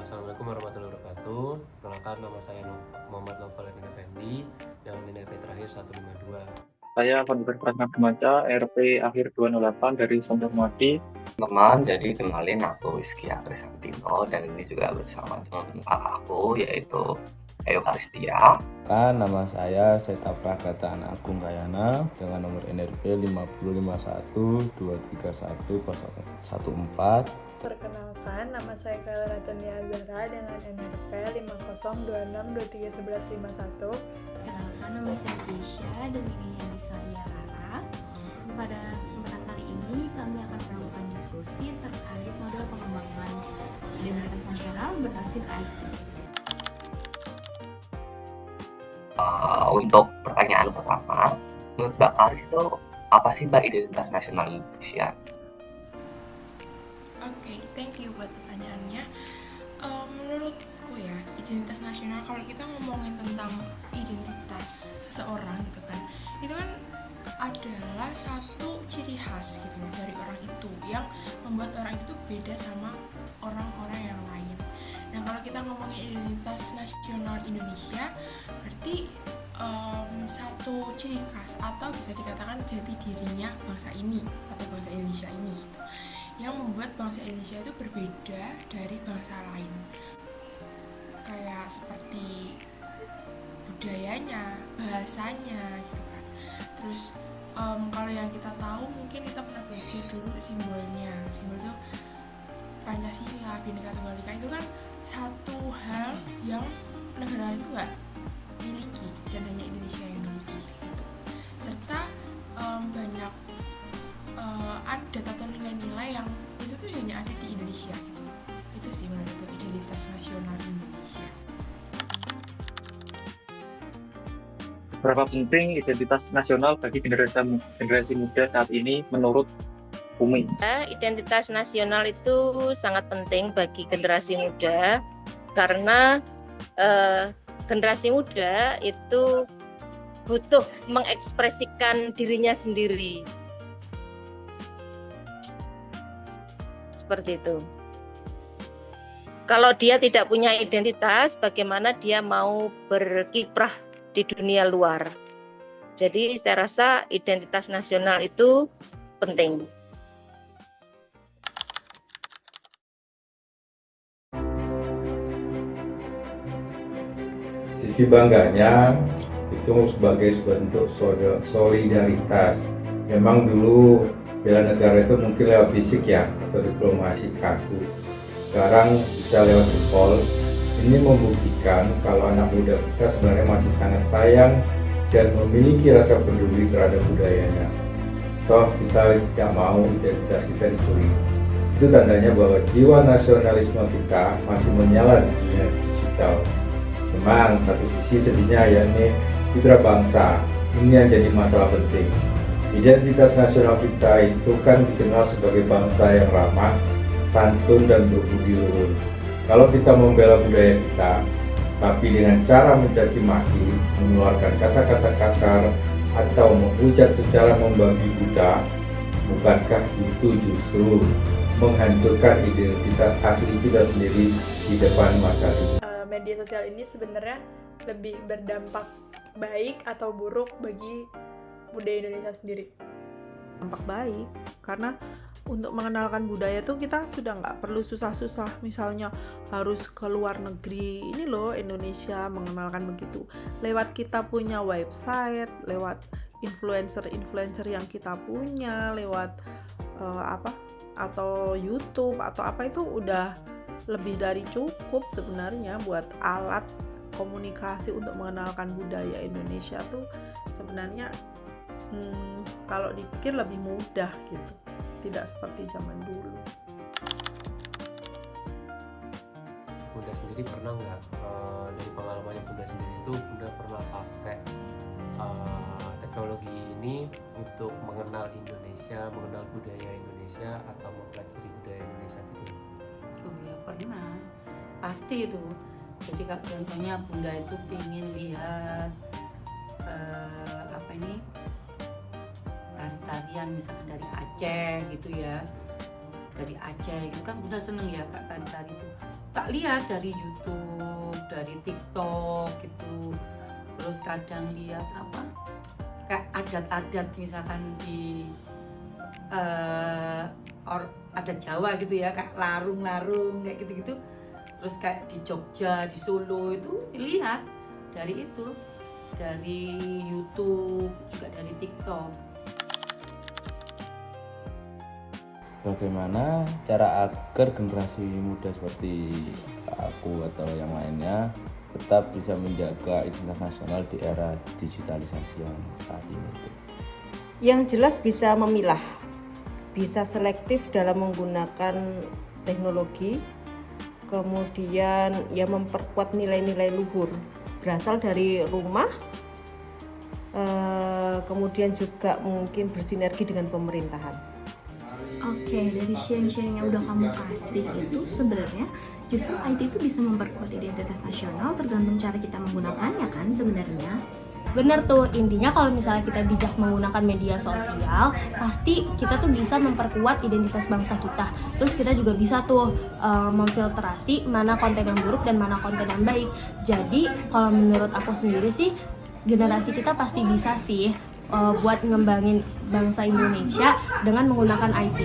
Assalamualaikum warahmatullahi wabarakatuh. Perkenalkan, nama saya Muhammad Novel Effendi dengan NIP terakhir 152. Saya Konfer Pratama Remaja, RP akhir 208 dari Sondomadi. Teman, jadi kenalin aku Rizky Akrisantino dan ini juga bersama teman aku yaitu Ayu Karistia. Nama saya Seta Prakata Agung Kayana dengan nomor NRP 50512310014. Perkenalkan, nama saya Kaila Ratania Azhara dengan NRP 5026231151. Perkenalkan, nama saya Keisha dan ini yang saya Rara. Pada kesempatan kali ini kami akan melakukan diskusi terkait model pengembangan identitas nasional berbasis IT. Untuk pertanyaan pertama, menurut Mbak Karis itu apa sih Mbak identitas nasional Indonesia? Oke, thank you buat pertanyaannya. Menurutku ya, identitas nasional, kalau kita ngomongin tentang identitas seseorang gitu kan, itu kan adalah satu ciri khas gitu loh dari orang itu yang membuat orang itu beda sama orang-orang yang lain. Nah, kalau kita ngomongin identitas nasional Indonesia, berarti satu ciri khas atau bisa dikatakan jati dirinya bangsa ini atau bangsa Indonesia ini gitu, yang membuat bangsa Indonesia itu berbeda dari bangsa lain, kayak seperti budayanya, bahasanya gitu kan. Terus kalau yang kita tahu, mungkin kita pernah baca dulu simbolnya. Simbol itu Pancasila, Bhinneka Tunggal Ika, itu kan satu hal yang negara itu nggak miliki dan hanya Indonesia yang miliki gitu. Serta banyak adat atau nilai-nilai yang itu tuh hanya ada di Indonesia gitu. Itu sih menurutku identitas nasional Indonesia. Berapa penting identitas nasional bagi generasi muda saat ini menurut Umi? Identitas nasional itu sangat penting bagi generasi muda karena generasi muda itu butuh mengekspresikan dirinya sendiri. Seperti itu. Kalau dia tidak punya identitas, bagaimana dia mau berkiprah di dunia luar? Jadi saya rasa identitas nasional itu penting. Sisi bangganya itu sebagai bentuk solidaritas. Memang dulu bela negara itu mungkin lewat fisik ya, atau diplomasi kaku. Sekarang bisa lewat jempol. Ini membuktikan kalau anak muda kita sebenarnya masih sangat sayang dan memiliki rasa peduli terhadap budayanya. Toh kita tidak mau identitas kita dicuri. Itu tandanya bahwa jiwa nasionalisme kita masih menyala di dunia digital. Memang satu sisi sedihnya yakni citra bangsa, ini yang jadi masalah penting. Identitas nasional kita itu kan dikenal sebagai bangsa yang ramah, santun dan berbudi luhur. Kalau kita membela budaya kita, tapi dengan cara mencaci maki, mengeluarkan kata-kata kasar, atau menghujat secara membabi buta, bukankah itu justru menghancurkan identitas asli kita sendiri di depan mata dunia? Media sosial ini sebenarnya lebih berdampak baik atau buruk bagi budaya Indonesia sendiri? Dampak baik, karena untuk mengenalkan budaya tuh kita sudah nggak perlu susah-susah, misalnya harus ke luar negeri. Ini loh Indonesia, mengenalkan begitu lewat kita punya website, lewat influencer yang kita punya, lewat atau YouTube atau apa, itu udah lebih dari cukup sebenarnya buat alat komunikasi untuk mengenalkan budaya Indonesia tuh sebenarnya kalau dipikir lebih mudah gitu, tidak seperti zaman dulu. Bunda sendiri pernah nggak, dari pengalamannya Bunda sendiri itu Bunda pernah pakai teknologi ini untuk mengenal Indonesia, mengenal budaya Indonesia atau mempelajari budaya Indonesia gitu? Oh ya pernah, pasti itu. Jadi contohnya Bunda itu pengen lihat tari-tarian misalnya dari Aceh gitu ya, dari Aceh itu kan Bunda seneng ya Kak tari-tari itu. tak lihat dari YouTube, dari TikTok gitu. Terus kadang lihat apa kayak adat-adat misalkan di adat Jawa gitu ya, kayak larung-larung kayak gitu-gitu. Terus kayak di Jogja, di Solo itu lihat dari itu, dari YouTube, juga dari TikTok. Bagaimana cara agar generasi muda seperti aku atau yang lainnya tetap bisa menjaga identitas nasional di era digitalisasi yang saat ini itu? Yang jelas bisa memilah, bisa selektif dalam menggunakan teknologi, kemudian ya memperkuat nilai-nilai luhur berasal dari rumah, kemudian juga mungkin bersinergi dengan pemerintahan. Oke, dari sharing-sharing yang udah kamu kasih itu sebenarnya justru IT itu bisa memperkuat identitas nasional tergantung cara kita menggunakannya kan sebenarnya. Bener tuh, intinya kalau misalnya kita bijak menggunakan media sosial, pasti kita tuh bisa memperkuat identitas bangsa kita. Terus kita juga bisa tuh memfiltrasi mana konten yang buruk dan mana konten yang baik. Jadi kalau menurut aku sendiri sih, generasi kita pasti bisa sih buat ngembangin bangsa Indonesia dengan menggunakan IT.